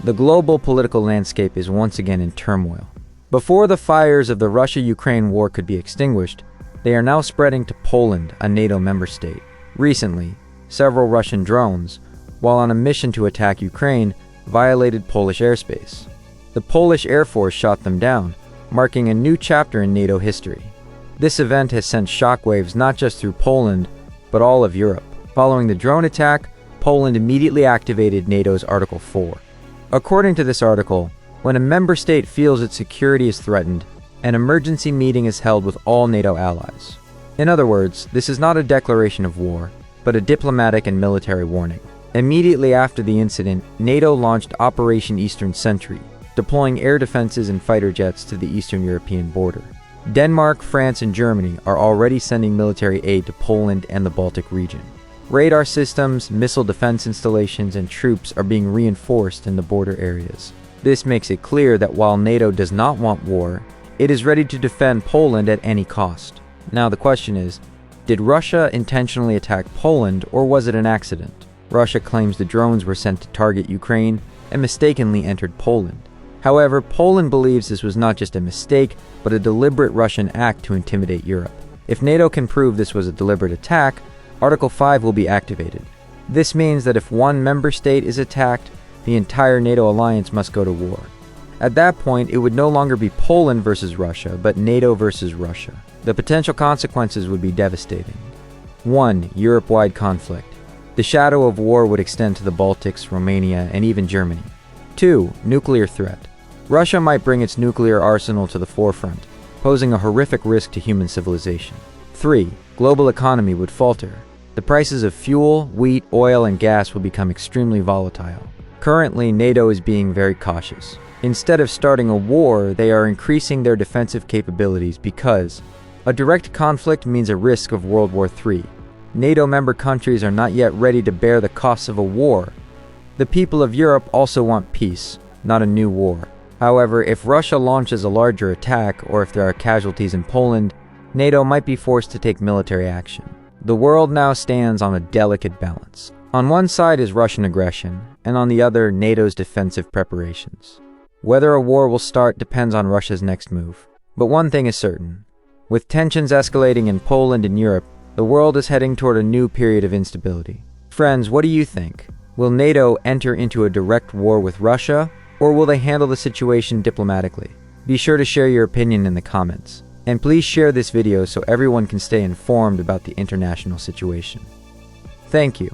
The global political landscape is once again in turmoil. Before the fires of the Russia-Ukraine war could be extinguished, they are now spreading to Poland, a NATO member state. Recently, several Russian drones, while on a mission to attack Ukraine, violated Polish airspace. The Polish Air Force shot them down, marking a new chapter in NATO history. This event has sent shockwaves not just through Poland, but all of Europe. Following the drone attack, Poland immediately activated NATO's Article 4. According to this article, when a member state feels its security is threatened, an emergency meeting is held with all NATO allies. In other words, this is not a declaration of war, but a diplomatic and military warning. Immediately after the incident, NATO launched Operation Eastern Sentry, deploying air defenses and fighter jets to the Eastern European border. Denmark, France, and Germany are already sending military aid to Poland and the Baltic region. Radar systems, missile defense installations, and troops are being reinforced in the border areas. This makes it clear that while NATO does not want war, it is ready to defend Poland at any cost. Now the question is, did Russia intentionally attack Poland, or was it an accident? Russia claims the drones were sent to target Ukraine and mistakenly entered Poland. However, Poland believes this was not just a mistake, but a deliberate Russian act to intimidate Europe. If NATO can prove this was a deliberate attack, Article 5 will be activated. This means that if one member state is attacked, the entire NATO alliance must go to war. At that point, it would no longer be Poland versus Russia, but NATO versus Russia. The potential consequences would be devastating. 1. Europe-wide conflict. The shadow of war would extend to the Baltics, Romania, and even Germany. 2. Nuclear threat. Russia might bring its nuclear arsenal to the forefront, posing a horrific risk to human civilization. 3. Global economy would falter. The prices of fuel, wheat, oil, and gas will become extremely volatile. Currently, NATO is being very cautious. Instead of starting a war, they are increasing their defensive capabilities because a direct conflict means a risk of World War III. NATO member countries are not yet ready to bear the costs of a war. The people of Europe also want peace, not a new war. However, if Russia launches a larger attack, or if there are casualties in Poland, NATO might be forced to take military action. The world now stands on a delicate balance. On one side is Russian aggression, and on the other, NATO's defensive preparations. Whether a war will start depends on Russia's next move. But one thing is certain. With tensions escalating in Poland and Europe, the world is heading toward a new period of instability. Friends, what do you think? Will NATO enter into a direct war with Russia, or will they handle the situation diplomatically? Be sure to share your opinion in the comments. And please share this video so everyone can stay informed about the international situation. Thank you.